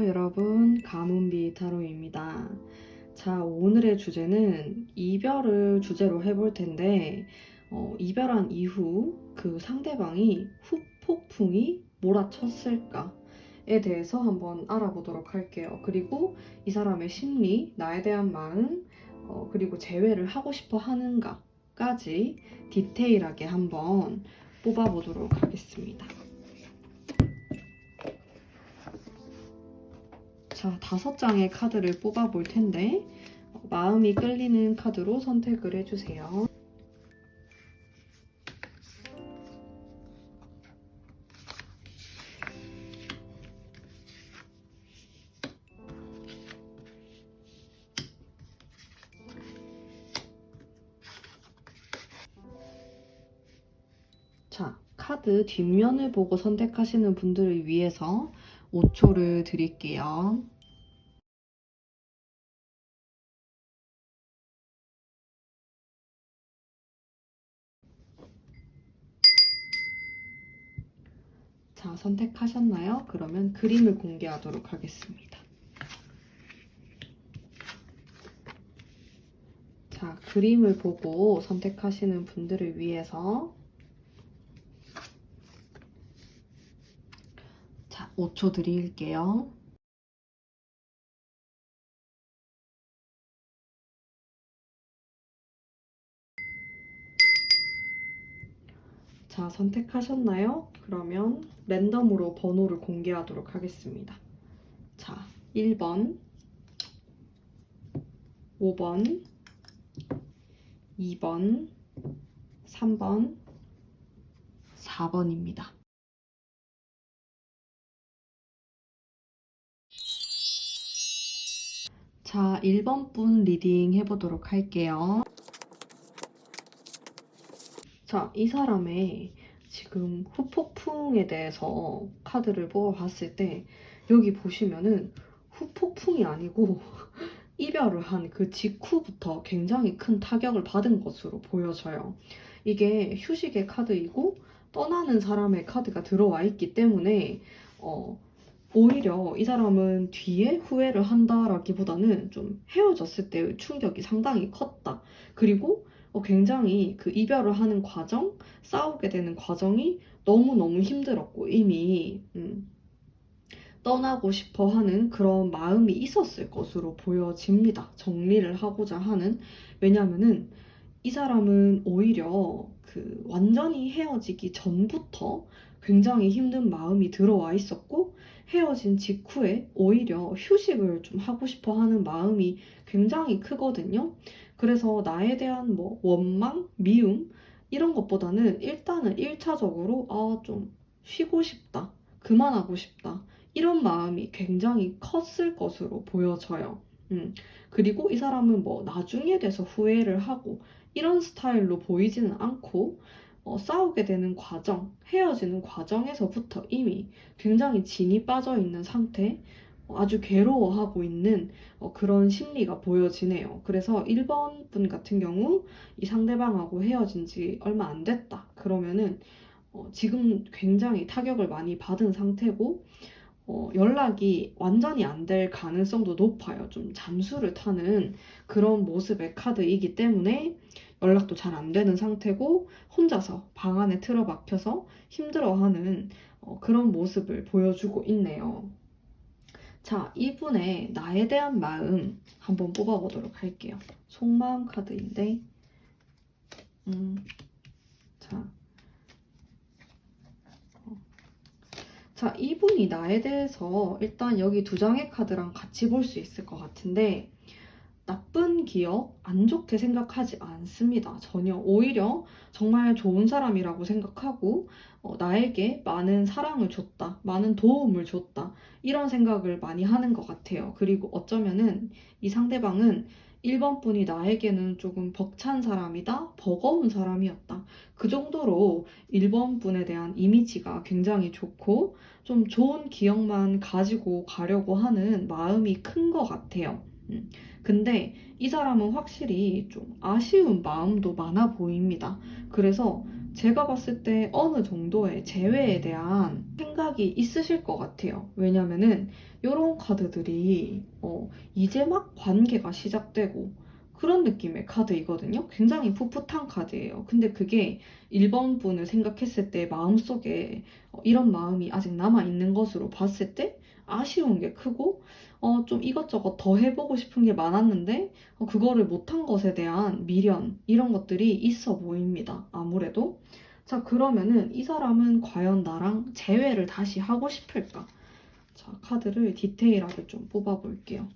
안녕하세요 여러분, 가문비 타로입니다. 자, 오늘의 주제는 이별을 주제로 해볼 텐데 이별한 이후 그 상대방이 후폭풍이 몰아쳤을까에 대해서 한번 알아보도록 할게요. 그리고 이 사람의 심리, 나에 대한 마음, 그리고 재회를 하고 싶어 하는가까지 디테일하게 한번 뽑아보도록 하겠습니다. 자, 5장의 카드를 뽑아볼 텐데 마음이 끌리는 카드로 선택을 해주세요. 자, 카드 뒷면을 보고 선택하시는 분들을 위해서 5초를 드릴게요. 자, 선택하셨나요? 그러면 그림을 공개하도록 하겠습니다. 자, 그림을 보고 선택하시는 분들을 위해서 자, 5초 드릴게요. 자, 선택하셨나요? 그러면 랜덤으로 번호를 공개하도록 하겠습니다. 자, 1번, 5번, 2번, 3번, 4번입니다. 자, 1번 분 리딩 해보도록 할게요. 자, 이 사람의 지금 후폭풍에 대해서 카드를 뽑아봤을 때 여기 보시면은 후폭풍이 아니고 이별을 한 그 직후부터 굉장히 큰 타격을 받은 것으로 보여져요. 이게 휴식의 카드이고 떠나는 사람의 카드가 들어와 있기 때문에 오히려 이 사람은 뒤에 후회를 한다라기보다는 좀 헤어졌을 때의 충격이 상당히 컸다. 그리고 굉장히 그 이별을 하는 과정, 싸우게 되는 과정이 너무너무 힘들었고 이미 떠나고 싶어 하는 그런 마음이 있었을 것으로 보여집니다. 정리를 하고자 하는. 왜냐면은 이 사람은 오히려 그 완전히 헤어지기 전부터 굉장히 힘든 마음이 들어와 있었고 헤어진 직후에 오히려 휴식을 좀 하고 싶어 하는 마음이 굉장히 크거든요. 그래서 나에 대한 뭐 원망, 미움 이런 것보다는 일단은 1차적으로 좀 쉬고 싶다. 그만하고 싶다. 이런 마음이 굉장히 컸을 것으로 보여져요. 그리고 이 사람은 뭐 나중에 돼서 후회를 하고 이런 스타일로 보이지는 않고 싸우게 되는 과정, 헤어지는 과정에서부터 이미 굉장히 진이 빠져 있는 상태, 아주 괴로워하고 있는 그런 심리가 보여지네요. 그래서 1번 분 같은 경우 이 상대방하고 헤어진 지 얼마 안 됐다. 그러면은 지금 굉장히 타격을 많이 받은 상태고 연락이 완전히 안 될 가능성도 높아요. 좀 잠수를 타는 그런 모습의 카드이기 때문에 연락도 잘 안 되는 상태고 혼자서 방 안에 틀어박혀서 힘들어하는 그런 모습을 보여주고 있네요. 자, 이분의 나에 대한 마음 한번 뽑아보도록 할게요. 속마음 카드인데 자, 이분이 나에 대해서 일단 여기 2장의 카드랑 같이 볼 수 있을 것 같은데 나쁜 기억, 안 좋게 생각하지 않습니다. 전혀. 오히려 정말 좋은 사람이라고 생각하고 나에게 많은 사랑을 줬다, 많은 도움을 줬다 이런 생각을 많이 하는 것 같아요. 그리고 어쩌면은 이 상대방은 1번 분이 나에게는 조금 벅찬 사람이다, 버거운 사람이었다. 그 정도로 1번 분에 대한 이미지가 굉장히 좋고 좀 좋은 기억만 가지고 가려고 하는 마음이 큰 것 같아요. 근데 이 사람은 확실히 좀 아쉬운 마음도 많아 보입니다. 그래서 제가 봤을 때 어느 정도의 재회에 대한 생각이 있으실 것 같아요. 왜냐면은 이런 카드들이 이제 막 관계가 시작되고 그런 느낌의 카드이거든요. 굉장히 풋풋한 카드예요. 근데 그게 1번 분을 생각했을 때 마음속에 이런 마음이 아직 남아있는 것으로 봤을 때 아쉬운 게 크고 좀 이것저것 더 해보고 싶은 게 많았는데 그거를 못한 것에 대한 미련 이런 것들이 있어 보입니다. 아무래도. 자, 그러면은 이 사람은 과연 나랑 재회를 다시 하고 싶을까? 자, 카드를 디테일하게 좀 뽑아볼게요.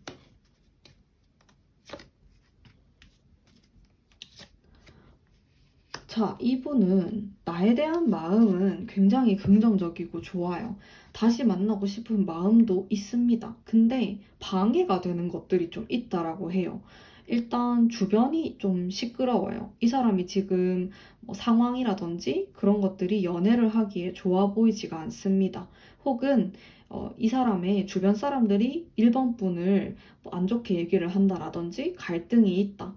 자, 이분은 나에 대한 마음은 굉장히 긍정적이고 좋아요. 다시 만나고 싶은 마음도 있습니다. 근데 방해가 되는 것들이 좀 있다라고 해요. 일단 주변이 좀 시끄러워요. 이 사람이 지금 뭐 상황이라든지 그런 것들이 연애를 하기에 좋아 보이지가 않습니다. 혹은 이 사람의 주변 사람들이 1번 분을 뭐안 좋게 얘기를 한다라든지 갈등이 있다.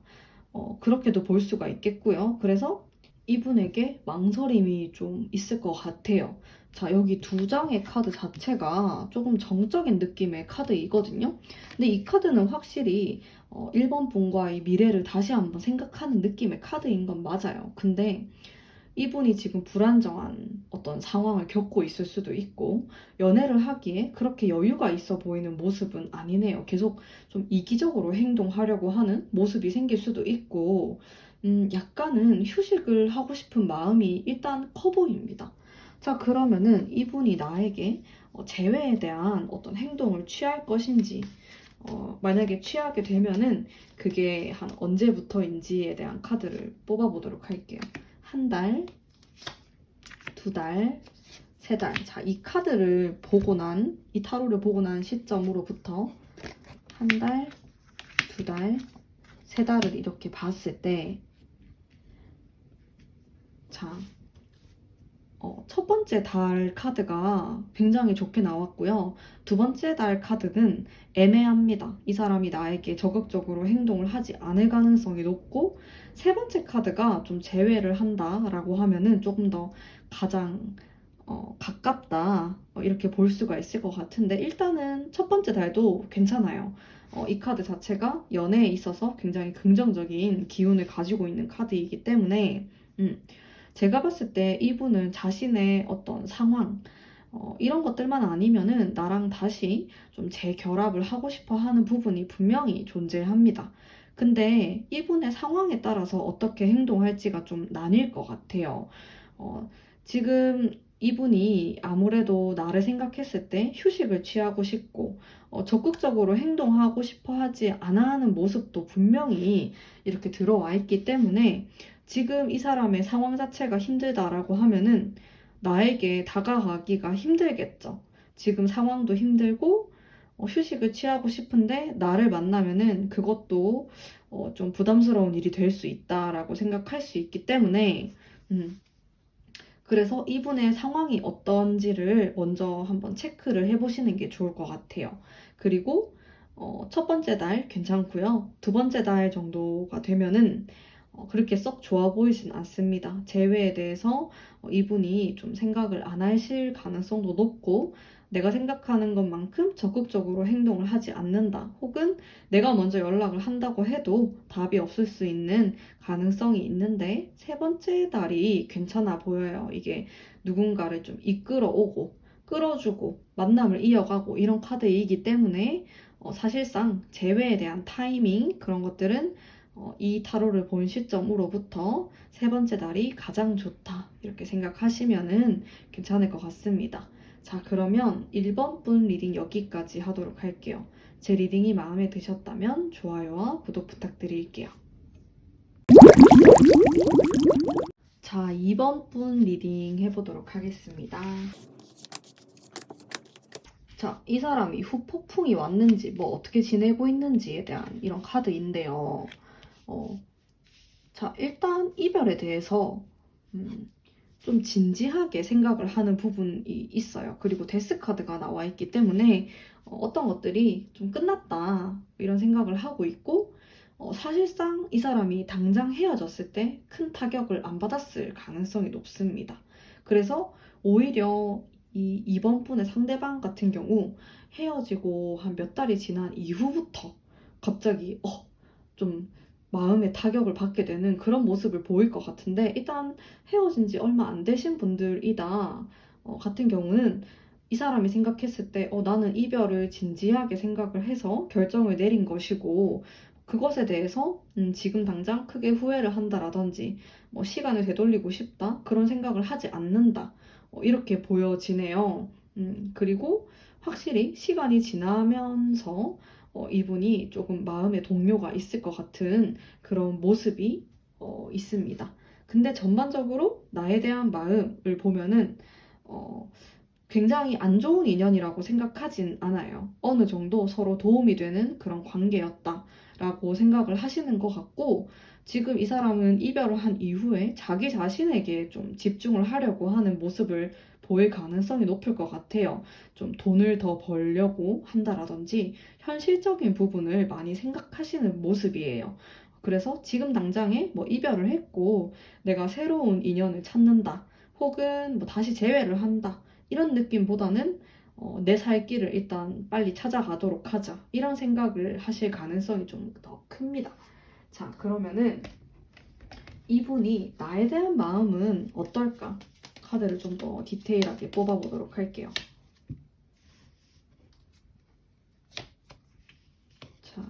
그렇게도 볼 수가 있겠고요. 그래서 이분에게 망설임이 좀 있을 것 같아요. 자, 여기 두 장의 카드 자체가 조금 정적인 느낌의 카드이거든요. 근데 이 카드는 확실히 1번 분과의 미래를 다시 한번 생각하는 느낌의 카드인 건 맞아요. 근데 이분이 지금 불안정한 어떤 상황을 겪고 있을 수도 있고, 연애를 하기에 그렇게 여유가 있어 보이는 모습은 아니네요. 계속 좀 이기적으로 행동하려고 하는 모습이 생길 수도 있고, 약간은 휴식을 하고 싶은 마음이 일단 커 보입니다. 자, 그러면은 이분이 나에게 재회에 대한 어떤 행동을 취할 것인지, 만약에 취하게 되면은 그게 한 언제부터인지에 대한 카드를 뽑아보도록 할게요. 한 달, 두 달, 세 달. 자, 이 카드를 보고 이 타로를 보고 난 시점으로부터 한 달, 두 달, 세 달을 이렇게 봤을 때, 자, 첫 번째 달 카드가 굉장히 좋게 나왔고요. 두 번째 달 카드는 애매합니다. 이 사람이 나에게 적극적으로 행동을 하지 않을 가능성이 높고, 세 번째 카드가 좀 제외를 한다라고 하면은 조금 더 가장 가깝다 이렇게 볼 수가 있을 것 같은데 일단은 첫 번째 달도 괜찮아요. 이 카드 자체가 연애에 있어서 굉장히 긍정적인 기운을 가지고 있는 카드이기 때문에 제가 봤을 때 이분은 자신의 어떤 상황, 이런 것들만 아니면은 나랑 다시 좀 재결합을 하고 싶어 하는 부분이 분명히 존재합니다. 근데 이분의 상황에 따라서 어떻게 행동할지가 좀 나뉠 것 같아요. 어, 지금 이분이 아무래도 나를 생각했을 때 휴식을 취하고 싶고, 적극적으로 행동하고 싶어 하지 않아 하는 모습도 분명히 이렇게 들어와 있기 때문에 지금 이 사람의 상황 자체가 힘들다라고 하면은 나에게 다가가기가 힘들겠죠. 지금 상황도 힘들고 휴식을 취하고 싶은데 나를 만나면은 그것도 좀 부담스러운 일이 될 수 있다라고 생각할 수 있기 때문에 음, 그래서 이분의 상황이 어떤지를 먼저 한번 체크를 해보시는 게 좋을 것 같아요. 그리고 첫 번째 달 괜찮고요. 두 번째 달 정도가 되면은 그렇게 썩 좋아 보이진 않습니다. 재회에 대해서 이분이 좀 생각을 안 하실 가능성도 높고 내가 생각하는 것만큼 적극적으로 행동을 하지 않는다. 혹은 내가 먼저 연락을 한다고 해도 답이 없을 수 있는 가능성이 있는데 세 번째 달이 괜찮아 보여요. 이게 누군가를 좀 이끌어 오고 끌어주고 만남을 이어가고 이런 카드이기 때문에 사실상 재회에 대한 타이밍 그런 것들은 이 타로를 본 시점으로부터 세 번째 달이 가장 좋다 이렇게 생각하시면은 괜찮을 것 같습니다. 자, 그러면 1번 분 리딩 여기까지 하도록 할게요. 제 리딩이 마음에 드셨다면 좋아요와 구독 부탁드릴게요. 자, 2번 분 리딩 해보도록 하겠습니다. 자, 이 사람이 후폭풍이 왔는지, 뭐 어떻게 지내고 있는지에 대한 이런 카드인데요. 자, 일단 이별에 대해서 좀 진지하게 생각을 하는 부분이 있어요. 그리고 데스 카드가 나와 있기 때문에 어떤 것들이 좀 끝났다 이런 생각을 하고 있고 사실상 이 사람이 당장 헤어졌을 때 큰 타격을 안 받았을 가능성이 높습니다. 그래서 오히려 이번 분의 상대방 같은 경우 헤어지고 한 몇 달이 지난 이후부터 갑자기 좀 마음의 타격을 받게 되는 그런 모습을 보일 것 같은데, 일단 헤어진 지 얼마 안 되신 분들이다 같은 경우는 이 사람이 생각했을 때 나는 이별을 진지하게 생각을 해서 결정을 내린 것이고, 그것에 대해서 지금 당장 크게 후회를 한다라든지 뭐 시간을 되돌리고 싶다 그런 생각을 하지 않는다, 이렇게 보여지네요. 그리고 확실히 시간이 지나면서 이분이 조금 마음의 동요가 있을 것 같은 그런 모습이 있습니다. 근데 전반적으로 나에 대한 마음을 보면은 어, 굉장히 안 좋은 인연이라고 생각하진 않아요. 어느 정도 서로 도움이 되는 그런 관계였다라고 생각을 하시는 것 같고, 지금 이 사람은 이별을 한 이후에 자기 자신에게 좀 집중을 하려고 하는 모습을 보일 가능성이 높을 것 같아요. 좀 돈을 더 벌려고 한다라든지 현실적인 부분을 많이 생각하시는 모습이에요. 그래서 지금 당장에 뭐 이별을 했고 내가 새로운 인연을 찾는다, 혹은 뭐 다시 재회를 한다, 이런 느낌보다는 내 살 길을 일단 빨리 찾아가도록 하자, 이런 생각을 하실 가능성이 좀 더 큽니다. 자, 그러면은 이분이 나에 대한 마음은 어떨까? 카드를 좀 더 디테일하게 뽑아보도록 할게요. 자,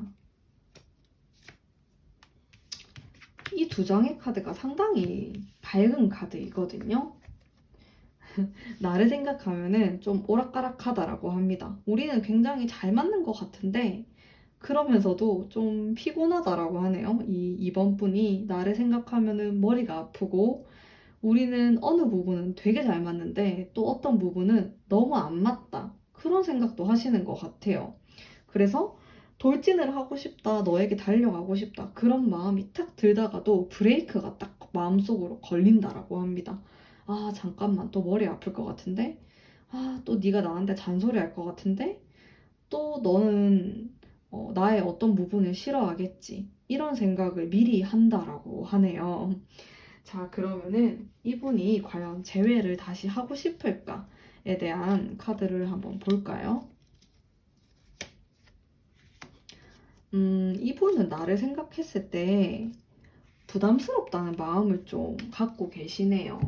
이 두 장의 카드가 상당히 밝은 카드이거든요. 나를 생각하면은 좀 오락가락하다라고 합니다. 우리는 굉장히 잘 맞는 것 같은데 그러면서도 좀 피곤하다라고 하네요. 이번 분이 나를 생각하면은 머리가 아프고, 우리는 어느 부분은 되게 잘 맞는데 또 어떤 부분은 너무 안 맞다, 그런 생각도 하시는 것 같아요. 그래서 돌진을 하고 싶다, 너에게 달려가고 싶다, 그런 마음이 탁 들다가도 브레이크가 딱 마음속으로 걸린다라고 합니다. 아, 잠깐만, 또 머리 아플 것 같은데? 아, 또 네가 나한테 잔소리할 것 같은데? 또 너는 나의 어떤 부분을 싫어하겠지, 이런 생각을 미리 한다라고 하네요. 자, 그러면은 이분이 과연 재회를 다시 하고 싶을까에 대한 카드를 한번 볼까요? 이분은 나를 생각했을 때 부담스럽다는 마음을 좀 갖고 계시네요.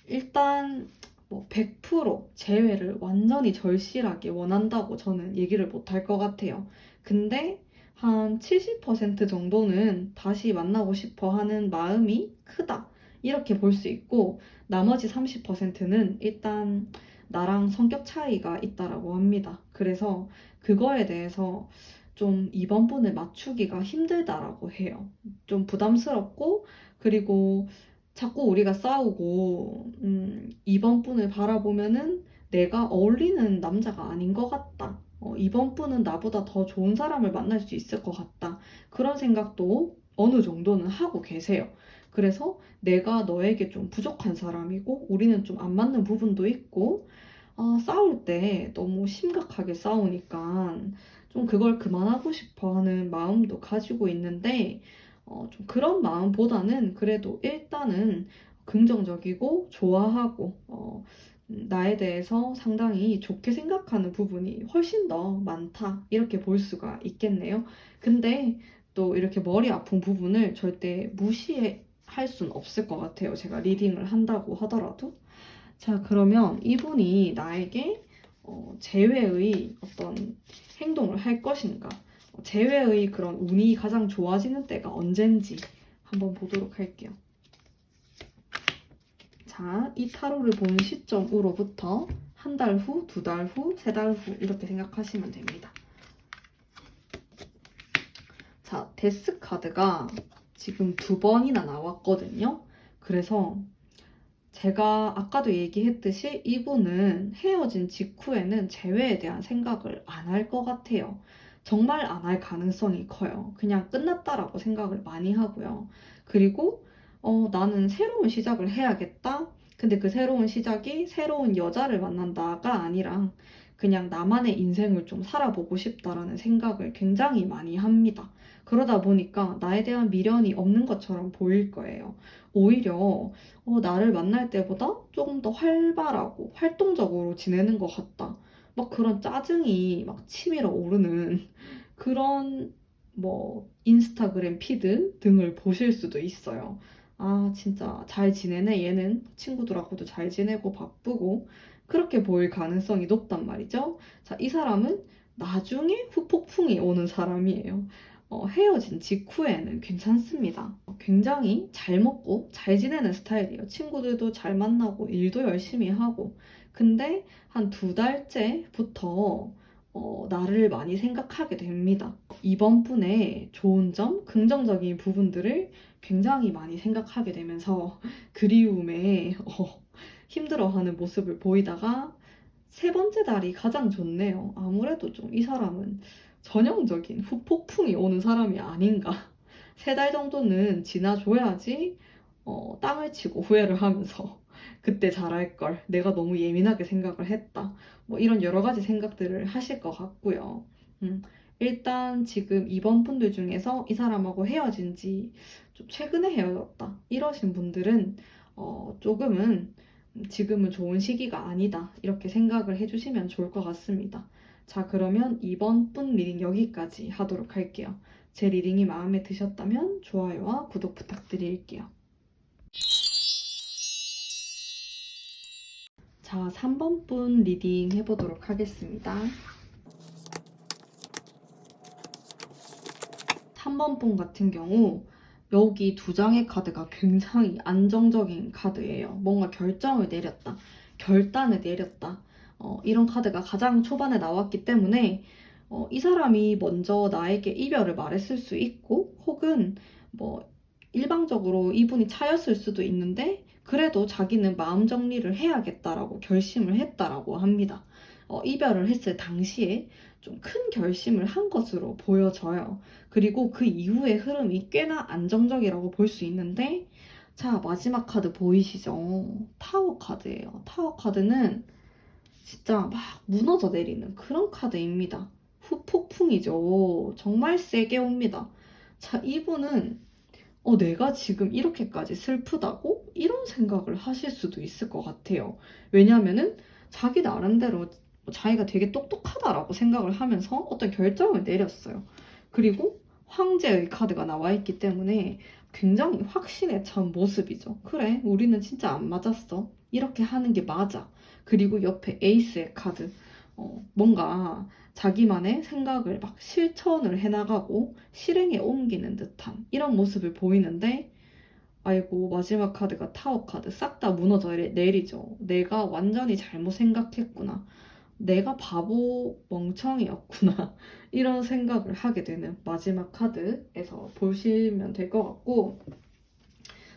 일단 뭐 100% 재회를 완전히 절실하게 원한다고 저는 얘기를 못 할 것 같아요. 근데 한 70% 정도는 다시 만나고 싶어 하는 마음이 크다, 이렇게 볼 수 있고, 나머지 30%는 일단 나랑 성격 차이가 있다라고 합니다. 그래서 그거에 대해서 좀 이번 분을 맞추기가 힘들다라고 해요. 좀 부담스럽고, 그리고 자꾸 우리가 싸우고, 이번 분을 바라보면은 내가 어울리는 남자가 아닌 것 같다, 이번 분은 나보다 더 좋은 사람을 만날 수 있을 것 같다, 그런 생각도 어느 정도는 하고 계세요. 그래서 내가 너에게 좀 부족한 사람이고, 우리는 좀 안 맞는 부분도 있고, 싸울 때 너무 심각하게 싸우니까 좀 그걸 그만하고 싶어 하는 마음도 가지고 있는데, 좀 그런 마음보다는 그래도 일단은 긍정적이고 좋아하고, 나에 대해서 상당히 좋게 생각하는 부분이 훨씬 더 많다, 이렇게 볼 수가 있겠네요. 근데 또 이렇게 머리 아픈 부분을 절대 무시할 순 없을 것 같아요. 제가 리딩을 한다고 하더라도. 자, 그러면 이분이 나에게 재회의 어떤 행동을 할 것인가, 재회의 그런 운이 가장 좋아지는 때가 언젠지 한번 보도록 할게요. 자, 이 타로를 보는 시점으로부터 한 달 후, 두 달 후, 세 달 후, 이렇게 생각하시면 됩니다. 자, 데스 카드가 지금 두 번이나 나왔거든요. 그래서 제가 아까도 얘기했듯이 이분은 헤어진 직후에는 재회에 대한 생각을 안 할 것 같아요. 정말 안 할 가능성이 커요. 그냥 끝났다라고 생각을 많이 하고요. 그리고 나는 새로운 시작을 해야겠다. 근데 그 새로운 시작이 새로운 여자를 만난다가 아니라 그냥 나만의 인생을 좀 살아보고 싶다라는 생각을 굉장히 많이 합니다. 그러다 보니까 나에 대한 미련이 없는 것처럼 보일 거예요. 오히려 나를 만날 때보다 조금 더 활발하고 활동적으로 지내는 것 같다. 막 그런 짜증이 막 치밀어 오르는 그런 뭐 인스타그램 피드 등을 보실 수도 있어요. 아, 진짜 잘 지내네. 얘는 친구들하고도 잘 지내고 바쁘고 그렇게 보일 가능성이 높단 말이죠. 자, 이 사람은 나중에 후폭풍이 오는 사람이에요. 헤어진 직후에는 괜찮습니다. 굉장히 잘 먹고 잘 지내는 스타일이에요. 친구들도 잘 만나고 일도 열심히 하고. 근데 한 2달째부터 나를 많이 생각하게 됩니다. 이번 분의 좋은 점, 긍정적인 부분들을 굉장히 많이 생각하게 되면서 그리움에 힘들어하는 모습을 보이다가 세 번째 달이 가장 좋네요. 아무래도 좀 이 사람은 전형적인 후폭풍이 오는 사람이 아닌가. 3달 정도는 지나줘야지 땅을 치고 후회를 하면서 그때 잘할 걸, 내가 너무 예민하게 생각을 했다. 뭐 이런 여러 가지 생각들을 하실 것 같고요. 일단 지금 이번 분들 중에서 이 사람하고 헤어진 지 좀 최근에 헤어졌다. 이러신 분들은 조금은 지금은 좋은 시기가 아니다. 이렇게 생각을 해주시면 좋을 것 같습니다. 자, 그러면 이번 분 리딩 여기까지 하도록 할게요. 제 리딩이 마음에 드셨다면 좋아요와 구독 부탁드릴게요. 자, 3번 분 리딩 해보도록 하겠습니다. 3번 분 같은 경우 여기 2장의 카드가 굉장히 안정적인 카드예요. 뭔가 결정을 내렸다. 결단을 내렸다. 이런 카드가 가장 초반에 나왔기 때문에 이 사람이 먼저 나에게 이별을 말했을 수 있고 혹은 뭐 일방적으로 이분이 차였을 수도 있는데 그래도 자기는 마음 정리를 해야겠다라고 결심을 했다라고 합니다. 이별을 했을 당시에 좀 큰 결심을 한 것으로 보여져요. 그리고 그 이후의 흐름이 꽤나 안정적이라고 볼 수 있는데 자, 마지막 카드 보이시죠? 타워 카드예요. 타워 카드는 진짜 막 무너져 내리는 그런 카드입니다. 후폭풍이죠. 정말 세게 옵니다. 자, 이분은 내가 지금 이렇게까지 슬프다고? 이런 생각을 하실 수도 있을 것 같아요. 왜냐면은 자기 나름대로 자기가 되게 똑똑하다라고 생각을 하면서 어떤 결정을 내렸어요. 그리고 황제의 카드가 나와 있기 때문에 굉장히 확신에 찬 모습이죠. 그래, 우리는 진짜 안 맞았어. 이렇게 하는 게 맞아. 그리고 옆에 에이스의 카드. 뭔가 자기만의 생각을 막 실천을 해나가고 실행에 옮기는 듯한 이런 모습을 보이는데 아이고 마지막 카드가 타워 카드 싹 다 무너져 내리죠. 내가 완전히 잘못 생각했구나. 내가 바보 멍청이였구나. 이런 생각을 하게 되는 마지막 카드에서 보시면 될 것 같고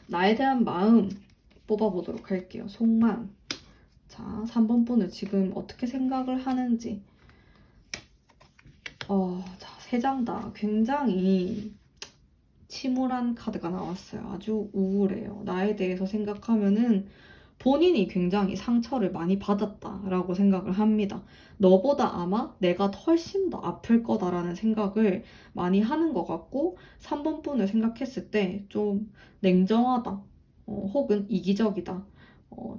나에 대한 마음 뽑아보도록 할게요. 속마음. 자, 3번 분을 지금 어떻게 생각을 하는지 자, 3장 다 굉장히 침울한 카드가 나왔어요. 아주 우울해요. 나에 대해서 생각하면은 본인이 굉장히 상처를 많이 받았다라고 생각을 합니다. 너보다 아마 내가 훨씬 더 아플 거다라는 생각을 많이 하는 것 같고 3번 분을 생각했을 때 좀 냉정하다. 혹은 이기적이다.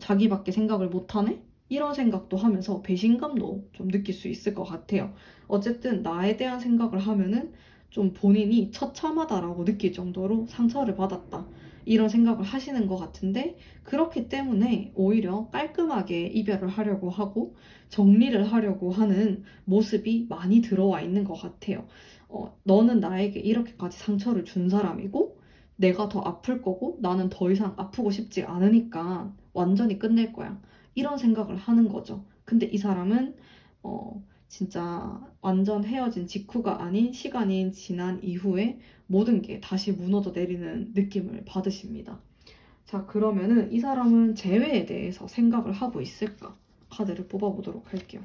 자기밖에 생각을 못하네? 이런 생각도 하면서 배신감도 좀 느낄 수 있을 것 같아요. 어쨌든 나에 대한 생각을 하면은 좀 본인이 처참하다라고 느낄 정도로 상처를 받았다. 이런 생각을 하시는 것 같은데 그렇기 때문에 오히려 깔끔하게 이별을 하려고 하고 정리를 하려고 하는 모습이 많이 들어와 있는 것 같아요. 너는 나에게 이렇게까지 상처를 준 사람이고 내가 더 아플 거고 나는 더 이상 아프고 싶지 않으니까 완전히 끝낼 거야. 이런 생각을 하는 거죠. 근데 이 사람은 진짜 완전 헤어진 직후가 아닌 시간이 지난 이후에 모든 게 다시 무너져 내리는 느낌을 받으십니다. 자, 그러면은 이 사람은 재회에 대해서 생각을 하고 있을까? 카드를 뽑아보도록 할게요.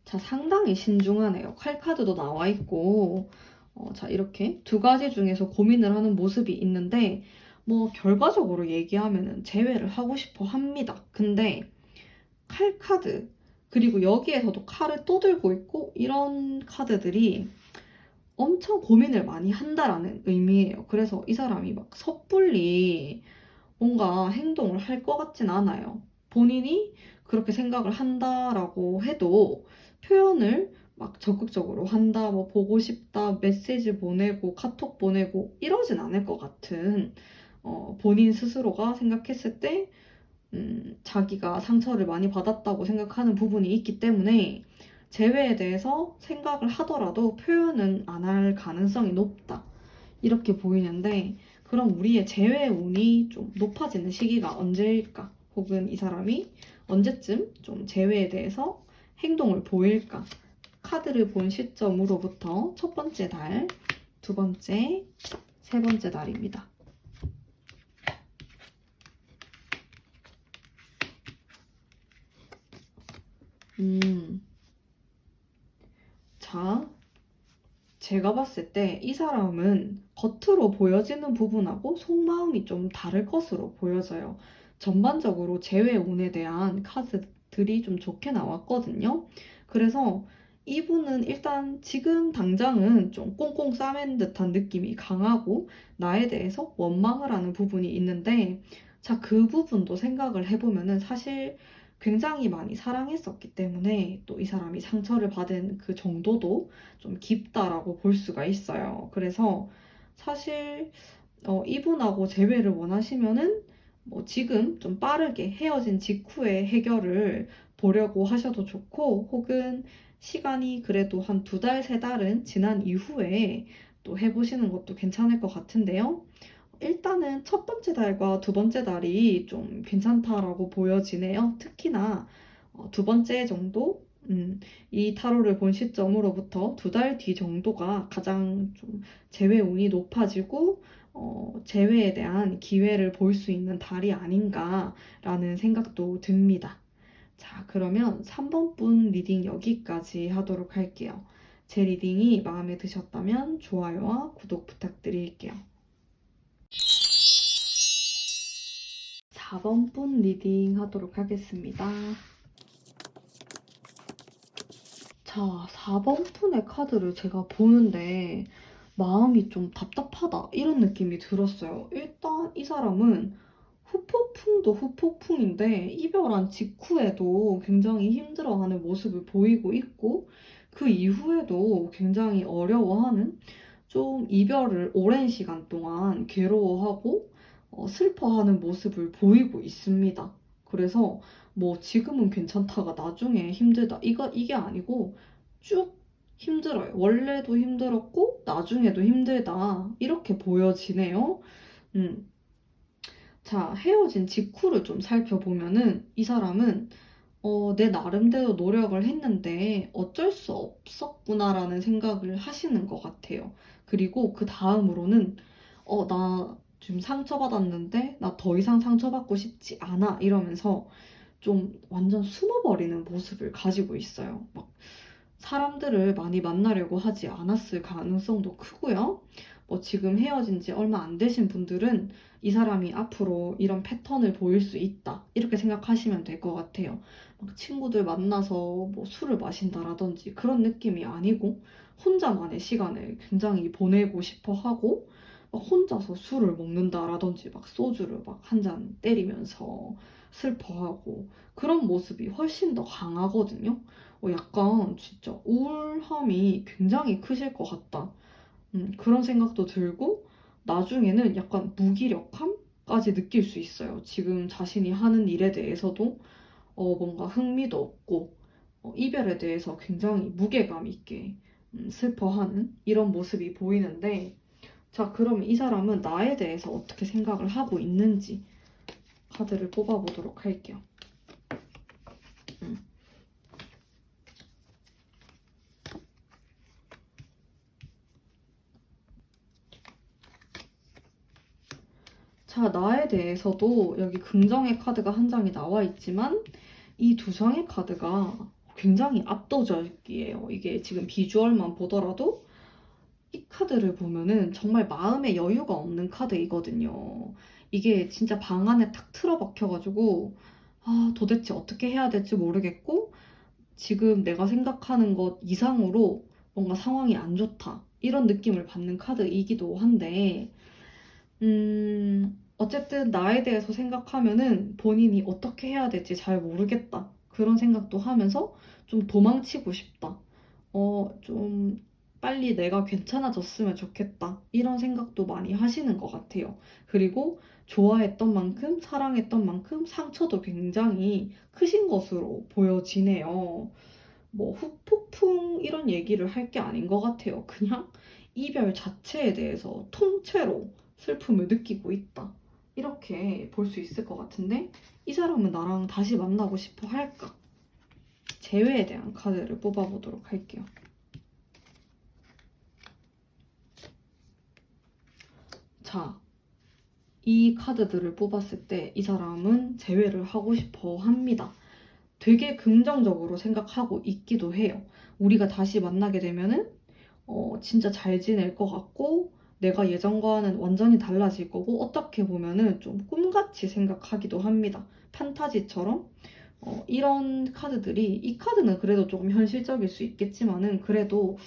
자, 상당히 신중하네요. 칼카드도 나와 있고, 자, 이렇게 2가지 중에서 고민을 하는 모습이 있는데, 뭐, 결과적으로 얘기하면은 재회를 하고 싶어 합니다. 근데, 칼카드, 그리고 여기에서도 칼을 또 들고 있고 이런 카드들이 엄청 고민을 많이 한다라는 의미예요. 그래서 이 사람이 막 섣불리 뭔가 행동을 할 것 같진 않아요. 본인이 그렇게 생각을 한다라고 해도 표현을 막 적극적으로 한다, 뭐 보고 싶다, 메시지 보내고 카톡 보내고 이러진 않을 것 같은 본인 스스로가 생각했을 때 자기가 상처를 많이 받았다고 생각하는 부분이 있기 때문에 재회에 대해서 생각을 하더라도 표현은 안 할 가능성이 높다. 이렇게 보이는데 그럼 우리의 재회 운이 좀 높아지는 시기가 언제일까? 혹은 이 사람이 언제쯤 좀 재회에 대해서 행동을 보일까? 카드를 본 시점으로부터 첫 번째 달, 두 번째, 세 번째 달입니다. 자, 제가 봤을 때 이 사람은 겉으로 보여지는 부분하고 속마음이 좀 다를 것으로 보여져요. 전반적으로 재회운에 대한 카드들이 좀 좋게 나왔거든요. 그래서 이분은 일단 지금 당장은 좀 꽁꽁 싸맨 듯한 느낌이 강하고 나에 대해서 원망을 하는 부분이 있는데 자, 그 부분도 생각을 해보면은 사실 굉장히 많이 사랑했었기 때문에 또 이 사람이 상처를 받은 그 정도도 좀 깊다라고 볼 수가 있어요. 그래서 사실 이분하고 재회를 원하시면은 뭐 지금 좀 빠르게 헤어진 직후에 해결을 보려고 하셔도 좋고 혹은 시간이 그래도 한 두 달, 세 달은 지난 이후에 또 해보시는 것도 괜찮을 것 같은데요. 일단은 첫 번째 달과 두 번째 달이 좀 괜찮다라고 보여지네요. 특히나 두 번째 정도? 이 타로를 본 시점으로부터 두 달 뒤 정도가 가장 좀 재회 운이 높아지고 재회에 대한 기회를 볼 수 있는 달이 아닌가라는 생각도 듭니다. 자, 그러면 3번 분 리딩 여기까지 하도록 할게요. 제 리딩이 마음에 드셨다면 좋아요와 구독 부탁드릴게요. 4번 분 리딩 하도록 하겠습니다. 자, 4번 분의 카드를 제가 보는데 마음이 좀 답답하다 이런 느낌이 들었어요. 일단 이 사람은 후폭풍도 후폭풍인데 이별한 직후에도 굉장히 힘들어하는 모습을 보이고 있고 그 이후에도 굉장히 어려워하는 좀 이별을 오랜 시간 동안 괴로워하고 슬퍼하는 모습을 보이고 있습니다. 그래서 뭐 지금은 괜찮다가 나중에 힘들다 이게 아니고 쭉 힘들어요. 원래도 힘들었고 나중에도 힘들다 이렇게 보여지네요. 음. 자, 헤어진 직후를 좀 살펴보면은 이 사람은 내 나름대로 노력을 했는데 어쩔 수 없었구나라는 생각을 하시는 것 같아요. 그리고 그 다음으로는 나 지금 상처받았는데 나 더 이상 상처받고 싶지 않아 이러면서 좀 완전 숨어버리는 모습을 가지고 있어요. 막 사람들을 많이 만나려고 하지 않았을 가능성도 크고요. 뭐 지금 헤어진 지 얼마 안 되신 분들은 이 사람이 앞으로 이런 패턴을 보일 수 있다. 이렇게 생각하시면 될 것 같아요. 막 친구들 만나서 뭐 술을 마신다라든지 그런 느낌이 아니고 혼자만의 시간을 굉장히 보내고 싶어 하고 막 혼자서 술을 먹는다라든지 막 소주를 막 한 잔 때리면서 슬퍼하고 그런 모습이 훨씬 더 강하거든요. 약간 진짜 우울함이 굉장히 크실 것 같다. 그런 생각도 들고 나중에는 약간 무기력함까지 느낄 수 있어요. 지금 자신이 하는 일에 대해서도 뭔가 흥미도 없고 이별에 대해서 굉장히 무게감 있게 슬퍼하는 이런 모습이 보이는데 자, 그럼 이 사람은 나에 대해서 어떻게 생각을 하고 있는지 카드를 뽑아보도록 할게요. 음. 자, 나에 대해서도 여기 긍정의 카드가 한 장이 나와 있지만 이 두 장의 카드가 굉장히 압도적이에요. 이게 지금 비주얼만 보더라도 이 카드를 보면은 정말 마음의 여유가 없는 카드이거든요. 이게 진짜 방 안에 탁 틀어박혀가지고 도대체 어떻게 해야 될지 모르겠고 지금 내가 생각하는 것 이상으로 뭔가 상황이 안 좋다. 이런 느낌을 받는 카드이기도 한데, 어쨌든 나에 대해서 생각하면은 본인이 어떻게 해야 될지 잘 모르겠다. 그런 생각도 하면서 좀 도망치고 싶다. 좀 빨리 내가 괜찮아졌으면 좋겠다. 이런 생각도 많이 하시는 것 같아요. 그리고 좋아했던 만큼, 사랑했던 만큼 상처도 굉장히 크신 것으로 보여지네요. 뭐 후폭풍 이런 얘기를 할 게 아닌 것 같아요. 그냥 이별 자체에 대해서 통째로 슬픔을 느끼고 있다. 이렇게 볼 수 있을 것 같은데 이 사람은 나랑 다시 만나고 싶어 할까? 재회에 대한 카드를 뽑아보도록 할게요. 자, 이 카드들을 뽑았을 때 이 사람은 재회를 하고 싶어 합니다. 되게 긍정적으로 생각하고 있기도 해요. 우리가 다시 만나게 되면은 진짜 잘 지낼 것 같고 내가 예전과는 완전히 달라질 거고 어떻게 보면은 좀 꿈같이 생각하기도 합니다. 판타지처럼 이런 카드들이 이 카드는 그래도 조금 현실적일 수 있겠지만은 그래도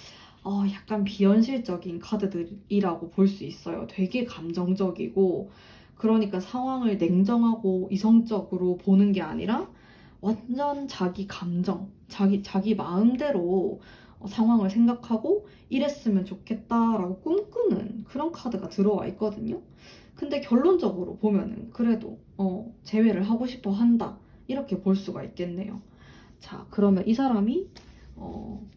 약간 비현실적인 카드들이라고 볼 수 있어요. 되게 감정적이고 그러니까 상황을 냉정하고 이성적으로 보는 게 아니라 완전 자기 감정, 자기 마음대로 상황을 생각하고 이랬으면 좋겠다라고 꿈꾸는 그런 카드가 들어와 있거든요. 근데 결론적으로 보면은 그래도 재회를 하고 싶어 한다. 이렇게 볼 수가 있겠네요. 자, 그러면 이 사람이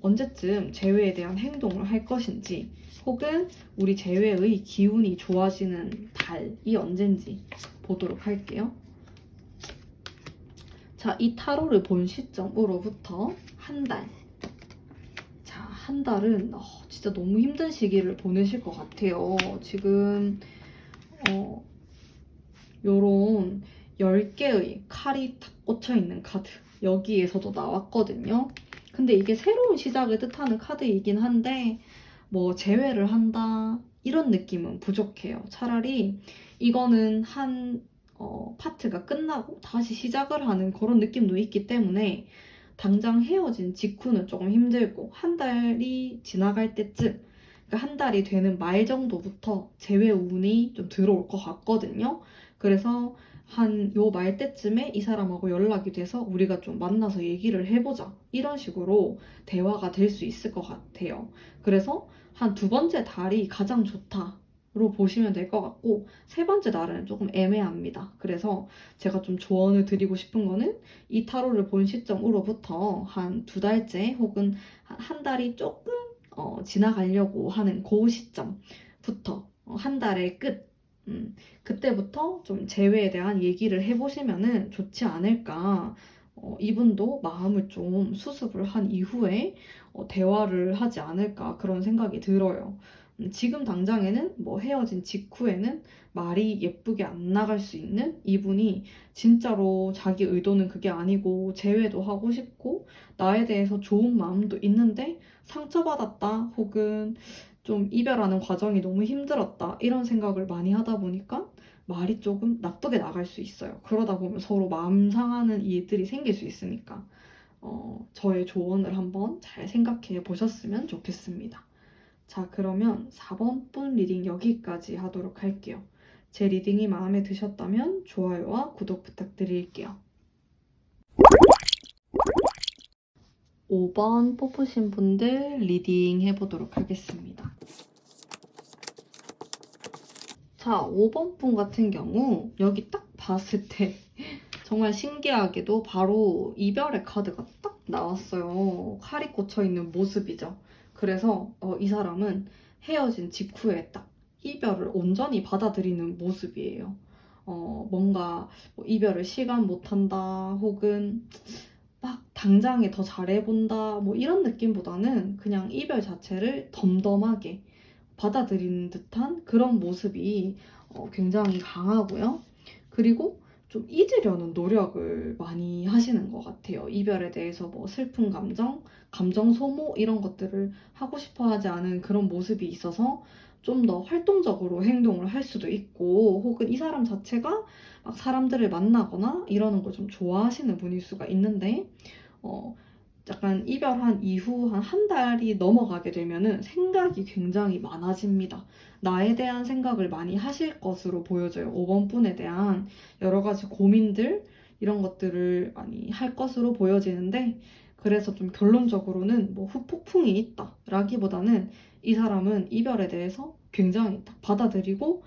언제쯤 재회에 대한 행동을 할 것인지 혹은 우리 재회의 기운이 좋아지는 달이 언젠지 보도록 할게요. 자, 이 타로를 본 시점으로부터 한 달. 자, 한 달은 진짜 너무 힘든 시기를 보내실 것 같아요. 지금 요런 10개의 칼이 탁 꽂혀 있는 카드 여기에서도 나왔거든요. 근데 이게 새로운 시작을 뜻하는 카드이긴 한데 뭐 재회를 한다 이런 느낌은 부족해요. 차라리 이거는 한 파트가 끝나고 다시 시작을 하는 그런 느낌도 있기 때문에 당장 헤어진 직후는 조금 힘들고 한 달이 지나갈 때쯤 그러니까 한 달이 되는 말 정도부터 재회 운이 좀 들어올 것 같거든요. 그래서 한 요 말 때쯤에 이 사람하고 연락이 돼서 우리가 좀 만나서 얘기를 해보자. 이런 식으로 대화가 될 수 있을 것 같아요. 그래서 한 두 번째 달이 가장 좋다로 보시면 될 것 같고 세 번째 달은 조금 애매합니다. 그래서 제가 좀 조언을 드리고 싶은 거는 이 타로를 본 시점으로부터 한 두 달째 혹은 한 달이 조금 지나가려고 하는 그 시점부터 한 달의 끝 그때부터 좀 재회에 대한 얘기를 해보시면은 좋지 않을까. 이분도 마음을 좀 수습을 한 이후에 대화를 하지 않을까 그런 생각이 들어요. 지금 당장에는 뭐 헤어진 직후에는 말이 예쁘게 안 나갈 수 있는 이분이 진짜로 자기 의도는 그게 아니고 재회도 하고 싶고 나에 대해서 좋은 마음도 있는데 상처받았다 혹은 좀 이별하는 과정이 너무 힘들었다 이런 생각을 많이 하다 보니까 말이 조금 나쁘게 나갈 수 있어요. 그러다 보면 서로 마음 상하는 일들이 생길 수 있으니까 저의 조언을 한번 잘 생각해 보셨으면 좋겠습니다. 자, 그러면 4번 분 리딩 여기까지 하도록 할게요. 제 리딩이 마음에 드셨다면 좋아요와 구독 부탁드릴게요. 5번 뽑으신 분들 리딩 해보도록 하겠습니다. 자, 5번 분 같은 경우 여기 딱 봤을 때 정말 신기하게도 바로 이별의 카드가 딱 나왔어요. 칼이 꽂혀있는 모습이죠. 그래서 이 사람은 헤어진 직후에 딱 이별을 온전히 받아들이는 모습이에요. 뭔가 뭐 이별을 시간 못한다 혹은 막 당장에 더 잘해본다 뭐 이런 느낌보다는 그냥 이별 자체를 덤덤하게 받아들이는 듯한 그런 모습이 굉장히 강하고요. 그리고 좀 잊으려는 노력을 많이 하시는 것 같아요. 이별에 대해서 뭐 슬픈 감정, 감정 소모 이런 것들을 하고 싶어 하지 않은 그런 모습이 있어서 좀 더 활동적으로 행동을 할 수도 있고 혹은 이 사람 자체가 막 사람들을 만나거나 이러는 걸 좀 좋아하시는 분일 수가 있는데 어, 약간 이별한 이후 한 달이 넘어가게 되면은 생각이 굉장히 많아집니다. 나에 대한 생각을 많이 하실 것으로 보여져요. 5번 분에 대한 여러 가지 고민들, 이런 것들을 많이 할 것으로 보여지는데, 그래서 좀 결론적으로는 뭐 후폭풍이 있다라기보다는 이 사람은 이별에 대해서 굉장히 딱 받아들이고,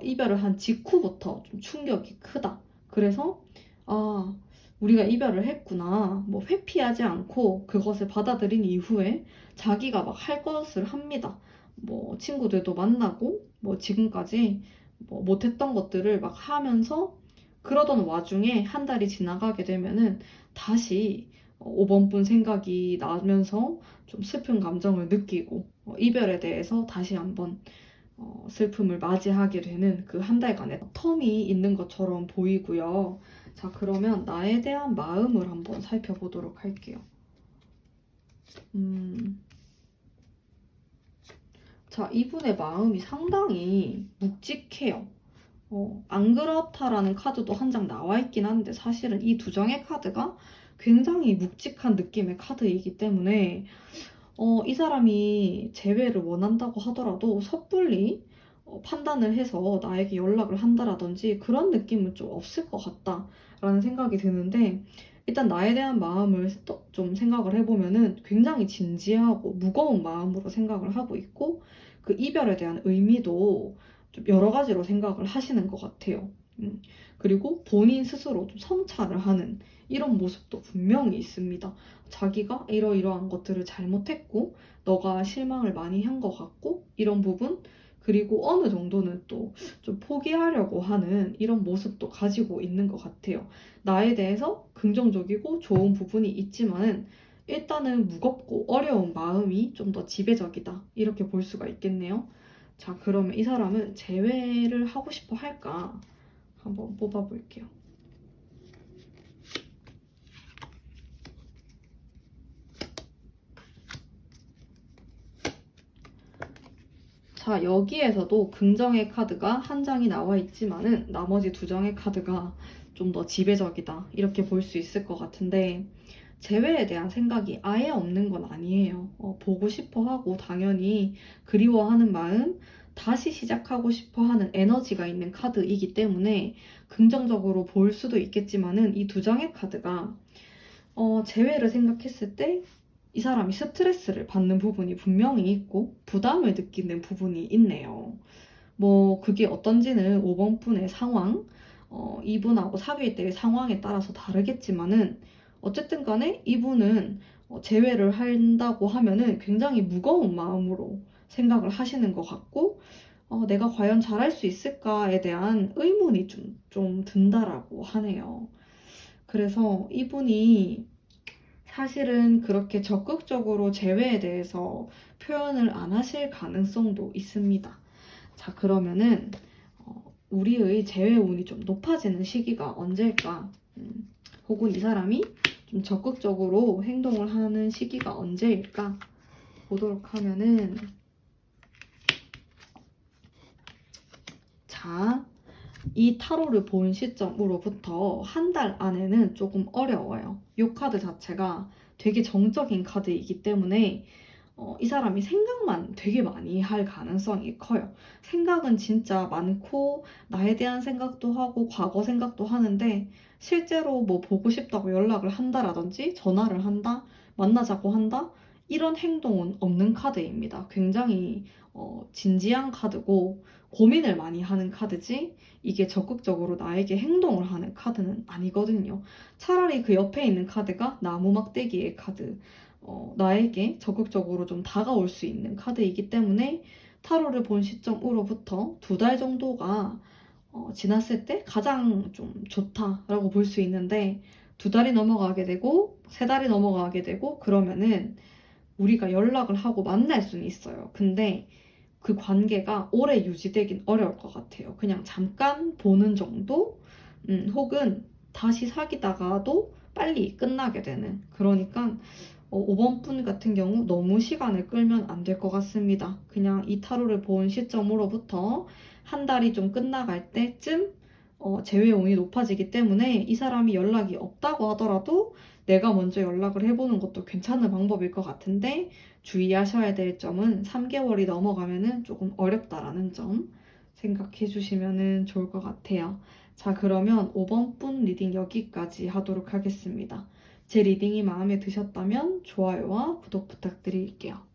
이별을 한 직후부터 좀 충격이 크다. 그래서 아, 우리가 이별을 했구나. 뭐 회피하지 않고 그것을 받아들인 이후에 자기가 막 할 것을 합니다. 뭐 친구들도 만나고 뭐 지금까지 뭐 못했던 것들을 막 하면서, 그러던 와중에 한 달이 지나가게 되면은 다시 5번 분 생각이 나면서 좀 슬픈 감정을 느끼고, 이별에 대해서 다시 한번 슬픔을 맞이하게 되는 그 한 달간의 텀이 있는 것처럼 보이고요. 자, 그러면 나에 대한 마음을 한번 살펴보도록 할게요. 자, 이분의 마음이 상당히 묵직해요. 안 그렇다라는 카드도 한 장 나와 있긴 한데, 사실은 이 두 장의 카드가 굉장히 묵직한 느낌의 카드이기 때문에 이 사람이 재회를 원한다고 하더라도 섣불리 판단을 해서 나에게 연락을 한다라든지 그런 느낌은 좀 없을 것 같다라는 생각이 드는데, 일단 나에 대한 마음을 좀 생각을 해보면은 굉장히 진지하고 무거운 마음으로 생각을 하고 있고, 그 이별에 대한 의미도 좀 여러 가지로 생각을 하시는 것 같아요. 그리고 본인 스스로 좀 성찰을 하는 이런 모습도 분명히 있습니다. 자기가 이러이러한 것들을 잘못했고, 너가 실망을 많이 한 것 같고, 이런 부분, 그리고 어느 정도는 또 좀 포기하려고 하는 이런 모습도 가지고 있는 것 같아요. 나에 대해서 긍정적이고 좋은 부분이 있지만은 일단은 무겁고 어려운 마음이 좀 더 지배적이다, 이렇게 볼 수가 있겠네요. 자, 그러면 이 사람은 재회를 하고 싶어 할까? 한번 뽑아볼게요. 자, 여기에서도 긍정의 카드가 한 장이 나와 있지만은 나머지 두 장의 카드가 좀 더 지배적이다, 이렇게 볼 수 있을 것 같은데, 재회에 대한 생각이 아예 없는 건 아니에요. 보고 싶어 하고 당연히 그리워하는 마음, 다시 시작하고 싶어 하는 에너지가 있는 카드이기 때문에 긍정적으로 볼 수도 있겠지만은, 이 두 장의 카드가 재회를 생각했을 때 이 사람이 스트레스를 받는 부분이 분명히 있고 부담을 느끼는 부분이 있네요. 뭐 그게 어떤지는 5번 분의 상황, 이분하고 사귈 때의 상황에 따라서 다르겠지만은, 어쨌든 간에 이분은 재회를 한다고 하면은 굉장히 무거운 마음으로 생각을 하시는 것 같고, 내가 과연 잘할 수 있을까에 대한 의문이 좀 든다라고 하네요. 그래서 이분이 사실은 그렇게 적극적으로 재회에 대해서 표현을 안 하실 가능성도 있습니다. 자, 그러면은 우리의 재회 운이 좀 높아지는 시기가 언제일까? 혹은 이 사람이 좀 적극적으로 행동을 하는 시기가 언제일까? 보도록 하면은, 자, 이 타로를 본 시점으로부터 한 달 안에는 조금 어려워요. 이 카드 자체가 되게 정적인 카드이기 때문에 이 사람이 생각만 되게 많이 할 가능성이 커요. 생각은 진짜 많고 나에 대한 생각도 하고 과거 생각도 하는데, 실제로 뭐 보고 싶다고 연락을 한다라든지 전화를 한다, 만나자고 한다, 이런 행동은 없는 카드입니다. 굉장히 진지한 카드고 고민을 많이 하는 카드지, 이게 적극적으로 나에게 행동을 하는 카드는 아니거든요. 차라리 그 옆에 있는 카드가 나무 막대기의 카드, 나에게 적극적으로 좀 다가올 수 있는 카드이기 때문에 타로를 본 시점으로부터 두 달 정도가 지났을 때 가장 좀 좋다라고 볼 수 있는데, 두 달이 넘어가게 되고 세 달이 넘어가게 되고 그러면은 우리가 연락을 하고 만날 수는 있어요. 근데 그 관계가 오래 유지되긴 어려울 것 같아요. 그냥 잠깐 보는 정도? 혹은 다시 사귀다가도 빨리 끝나게 되는. 그러니까 5번 분 같은 경우 너무 시간을 끌면 안 될 것 같습니다. 그냥 이 타로를 본 시점으로부터 한 달이 좀 끝나갈 때쯤 재회 운이 높아지기 때문에 이 사람이 연락이 없다고 하더라도 내가 먼저 연락을 해보는 것도 괜찮은 방법일 것 같은데 주의하셔야 될 점은 3개월이 넘어가면은 조금 어렵다라는 점 생각해 주시면은 좋을 것 같아요. 자, 그러면 5번 분 리딩 여기까지 하도록 하겠습니다. 제 리딩이 마음에 드셨다면 좋아요와 구독 부탁드릴게요.